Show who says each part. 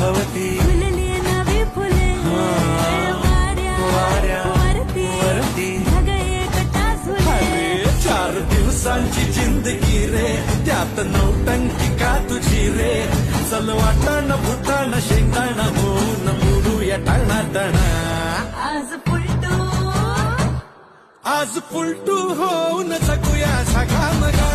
Speaker 1: भवती
Speaker 2: फुलली नवी फुले वाऱ्या वरती ढग एकटा झुले.
Speaker 1: 4 दिवसांची जिंदगी रे त्यात नौटंकी का तुझी रे. चल वाटण भुताण शेंगदाणा होऊन बुडूया टाणाटाणा. आज पुलटू होऊन जगूया सगळा मगा.